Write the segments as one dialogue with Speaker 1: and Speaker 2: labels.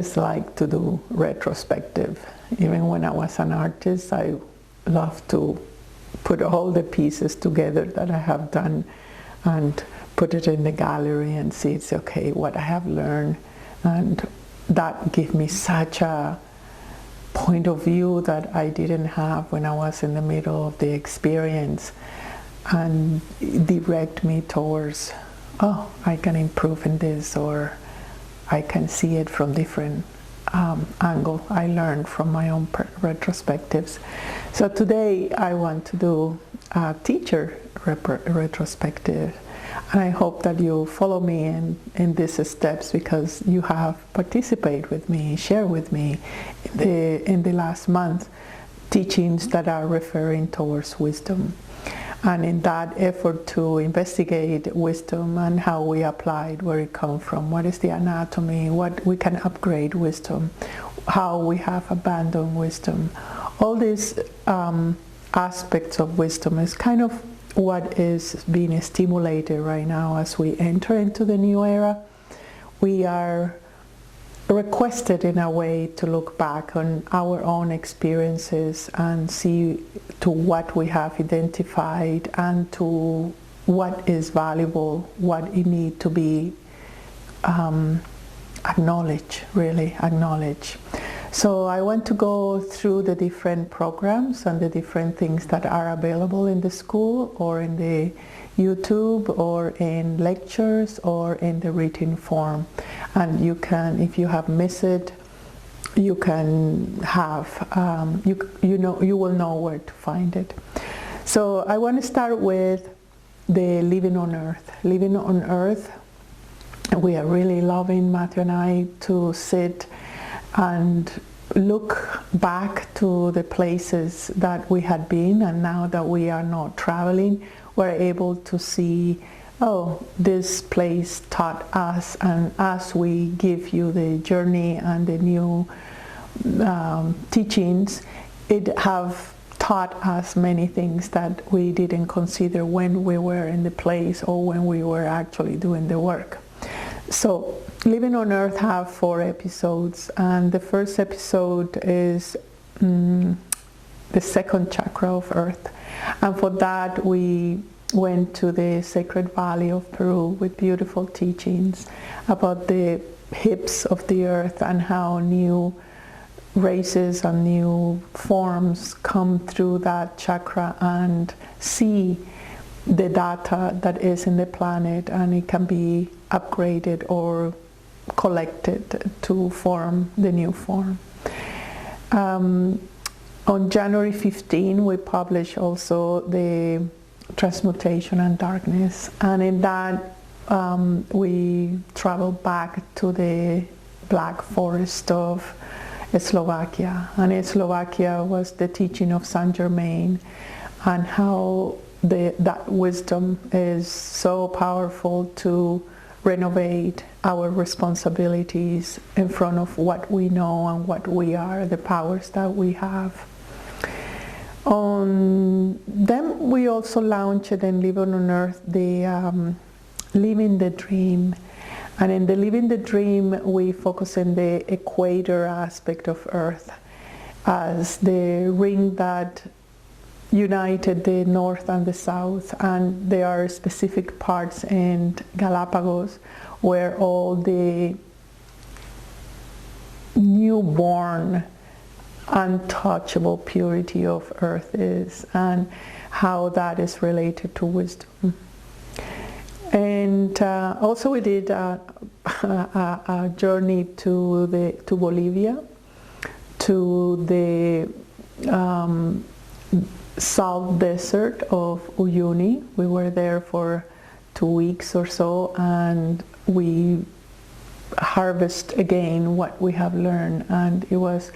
Speaker 1: always liked to do retrospective. Even when I was an artist, I loved to put all the pieces together that I have done and put it in the gallery and see, it's okay, what I have learned. And that gave me such a point of view that I didn't have when I was in the middle of the experience, and direct me towards, oh, I can improve in this, or I can see it from different angle. I learned from my own retrospectives. So today I want to do a teacher retrospective, and I hope that you follow me in these steps, because you have participated with me, share with me in the last month teachings that are referring towards wisdom. And in that effort to investigate wisdom and how we apply it, where it comes from, what is the anatomy, what we can upgrade wisdom, how we have abandoned wisdom. All these aspects of wisdom is kind of what is being stimulated right now as we enter into the new era. We are requested in a way to look back on our own experiences and see to what we have identified and to what is valuable, what it needs to be acknowledged, really acknowledged. So I want to go through the different programs and the different things that are available in the school or in the YouTube or in lectures or in the written form. And you can, if you have missed it, you can have, you will know where to find it. So I want to start with the living on earth. Living on earth, we are really loving, Matthew and I, to sit and look back to the places that we had been, and now that we are not traveling, we're able to see, oh, this place taught us, and as we give you the journey and the new teachings, it have taught us many things that we didn't consider when we were in the place or when we were actually doing the work. So Living on Earth have 4 episodes, and the first episode is the second chakra of Earth, and for that we went to the Sacred Valley of Peru with beautiful teachings about the hips of the earth and how new races and new forms come through that chakra and see the data that is in the planet, and it can be upgraded or collected to form the new form. On January 15 we published also the Transmutation and Darkness, and in that we traveled back to the Black Forest of Slovakia, and in Slovakia was the teaching of Saint Germain, and how that wisdom is so powerful to renovate our responsibilities in front of what we know and what we are, the powers that we have. Then we also launched in Living on Earth the Living the Dream, and in the Living the Dream we focus on the equator aspect of Earth as the ring that united the north and the south, and there are specific parts in Galapagos where all the newborn untouchable purity of Earth is, and how that is related to wisdom. And also we did a journey to Bolivia, to the salt desert of Uyuni. We were there for 2 weeks or so, and we harvest again what we have learned, and it was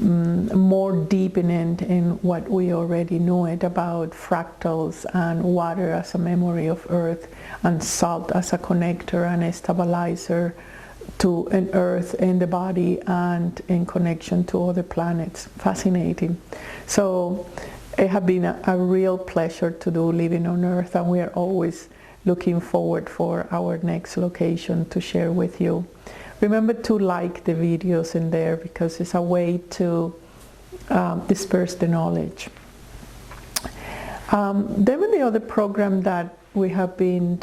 Speaker 1: more deepening in what we already knew it about fractals and water as a memory of Earth, and salt as a connector and a stabilizer to an Earth in the body and in connection to other planets. Fascinating. So it has been a real pleasure to do Living on Earth, and we are always looking forward for our next location to share with you. remember to like the videos in there, because it's a way to disperse the knowledge. Then the other program that we have been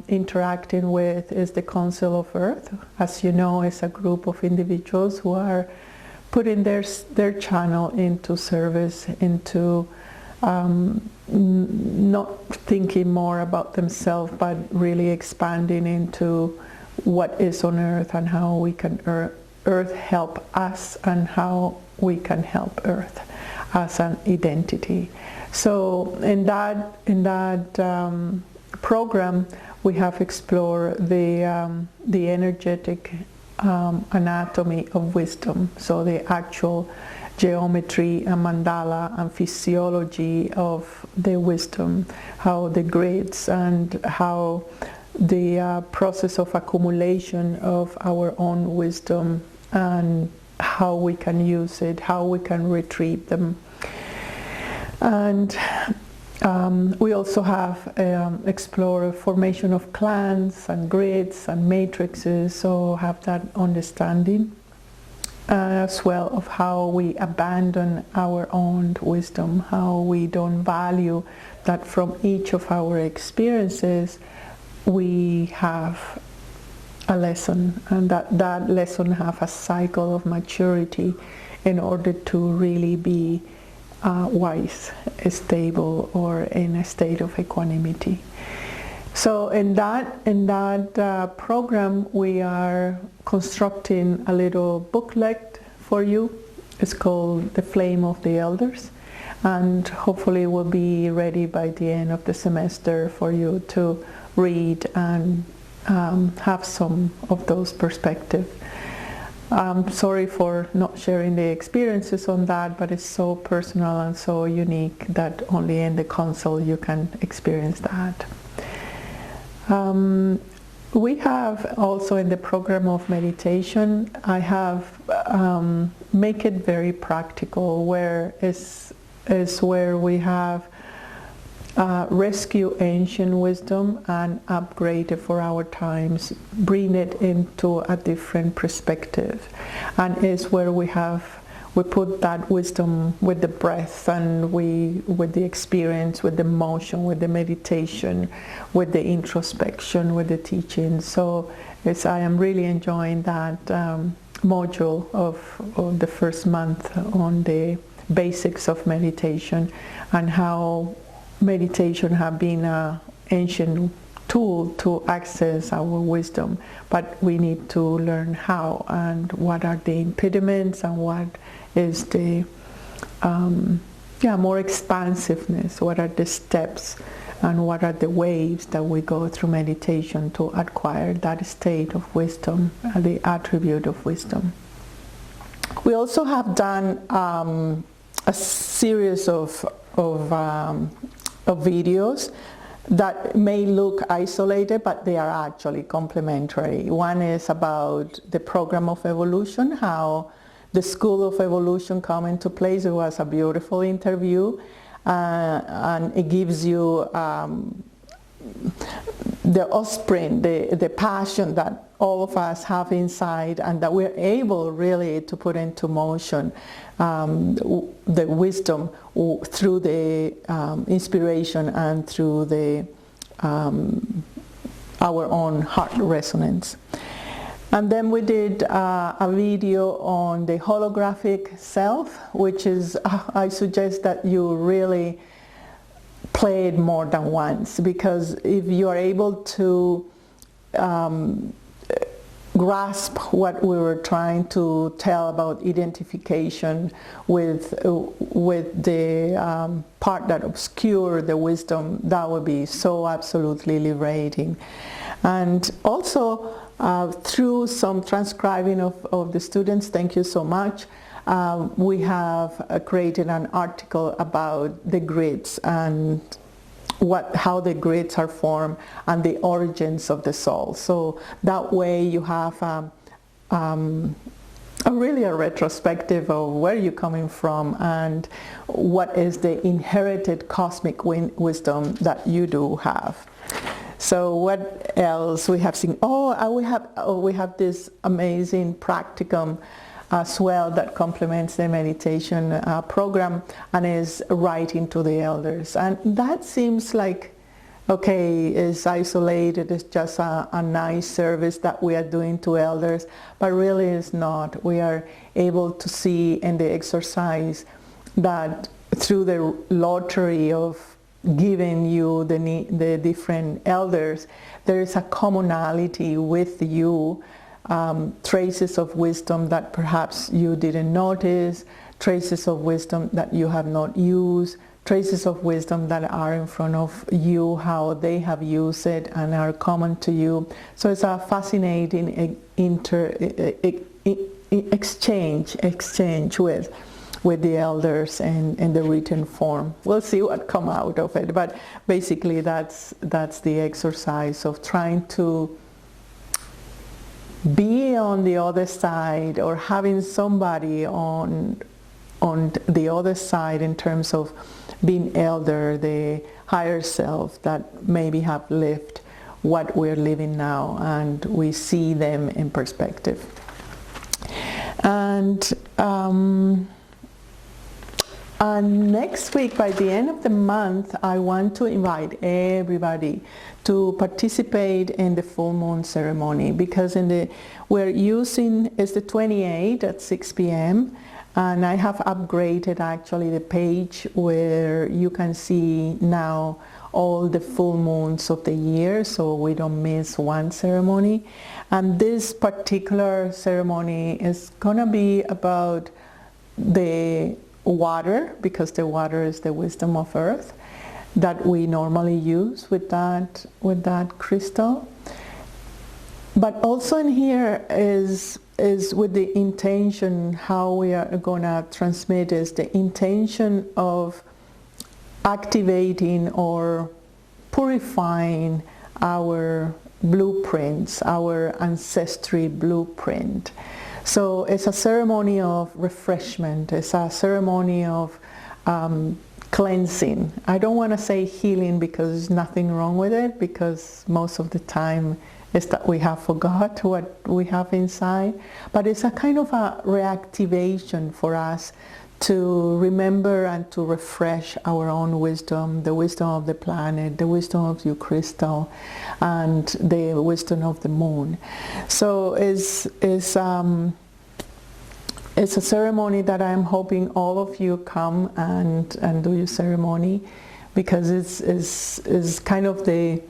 Speaker 1: interacting with is the Council of Earth. As you know, it's a group of individuals who are putting their channel into service, into not thinking more about themselves, but really expanding into what is on Earth and how we can Earth help us, and how we can help Earth as an identity. So in that program, we have explored the energetic anatomy of wisdom, so the actual geometry and mandala and physiology of the wisdom, how the grids and how the process of accumulation of our own wisdom, and how we can use it, how we can retrieve them. And we also have explored formation of clans and grids and matrices, so have that understanding as well of how we abandon our own wisdom, how we don't value that from each of our experiences we have a lesson, and that lesson have a cycle of maturity in order to really be wise, stable, or in a state of equanimity. So in that program, we are constructing a little booklet for you. It's called The Flame of the Elders, and hopefully will be ready by the end of the semester for you to read and have some of those perspectives. I'm sorry for not sharing the experiences on that, but it's so personal and so unique that only in the council you can experience that. We have also in the program of meditation, I have make it very practical, where is where we have rescue ancient wisdom and upgrade it for our times, bring it into a different perspective, and is where we put that wisdom with the breath, and with the experience, with the motion, with the meditation, with the introspection, with the teaching. So I am really enjoying that module of the first month on the basics of meditation, and how meditation have been an ancient tool to access our wisdom, but we need to learn how, and what are the impediments, and what is the more expansiveness, what are the steps, and what are the waves that we go through meditation to acquire that state of wisdom, the attribute of wisdom. We also have done a series of videos that may look isolated, but they are actually complementary. One is about the program of evolution, how the School of Evolution come into place. It was a beautiful interview, and it gives you the offspring, the passion that all of us have inside, and that we're able really to put into motion the wisdom through the inspiration and through the our own heart resonance. And then we did a video on the holographic self, which is, I suggest that you really play it more than once, because if you are able to grasp what we were trying to tell about identification with the part that obscures the wisdom, that would be so absolutely liberating. And also through some transcribing of the students, thank you so much, we have created an article about the grids and how the grids are formed and the origins of the soul. So that way you have really a retrospective of where you're coming from and what is the inherited cosmic wisdom that you do have. So what else we have seen? We have this amazing practicum as well that complements the meditation program, and is writing to the elders. And that seems like, okay, it's isolated, it's just a nice service that we are doing to elders, but really it's not. We are able to see in the exercise that through the lottery of giving you the different elders, there is a commonality with you, traces of wisdom that perhaps you didn't notice, traces of wisdom that you have not used, traces of wisdom that are in front of you, how they have used it and are common to you. So it's a fascinating exchange with the elders in the written form. We'll see what come out of it, but basically that's the exercise of trying to be on the other side, or having somebody on the other side in terms of being elder, the higher self that maybe have lived what we're living now, and we see them in perspective. And next week, by the end of the month, I want to invite everybody to participate in the full moon ceremony, because we're using, it's the 28th at 6 p.m. and I have upgraded actually the page where you can see now all the full moons of the year, so we don't miss one ceremony. And this particular ceremony is gonna be about the water, because the water is the wisdom of earth that we normally use with that crystal. But also in here is with the intention, how we are gonna transmit is the intention of activating or purifying our blueprints, our ancestry blueprint. So it's a ceremony of refreshment, it's a ceremony of cleansing. I don't want to say healing, because there's nothing wrong with it, because most of the time it's that we have forgot what we have inside. But it's a kind of a reactivation for us to remember and to refresh our own wisdom, the wisdom of the planet, the wisdom of your crystal, and the wisdom of the moon. So it's a ceremony that I'm hoping all of you come and do your ceremony, because it's kind of the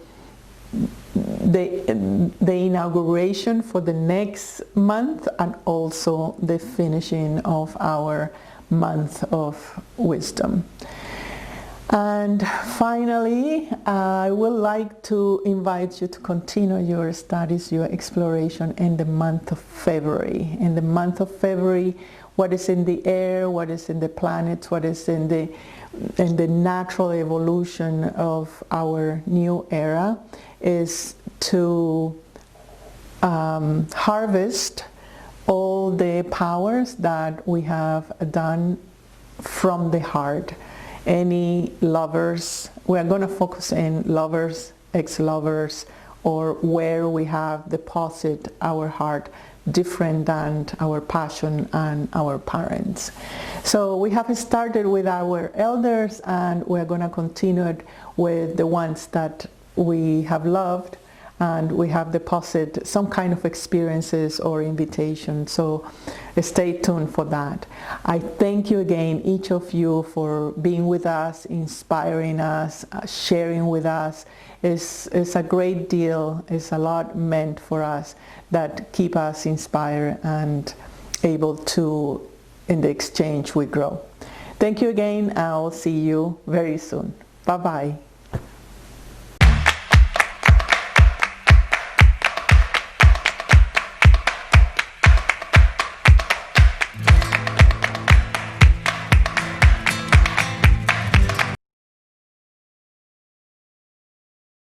Speaker 1: inauguration for the next month, and also the finishing of our month of wisdom. And finally, I would like to invite you to continue your studies, your exploration in the month of February. In the month of February, what is in the air, what is in the planets, what is in the natural evolution of our new era is to harvest all the powers that we have done from the heart. Any lovers, we are going to focus in lovers, ex-lovers, or where we have deposited our heart different than our passion and our parents. So we have started with our elders, and we're going to continue it with the ones that we have loved, and we have deposited some kind of experiences or invitation. So stay tuned for that. I thank you again, each of you, for being with us, inspiring us, sharing with us. It's a great deal. It's a lot meant for us that keep us inspired and able to, in the exchange, we grow. Thank you again. I'll see you very soon. Bye-bye.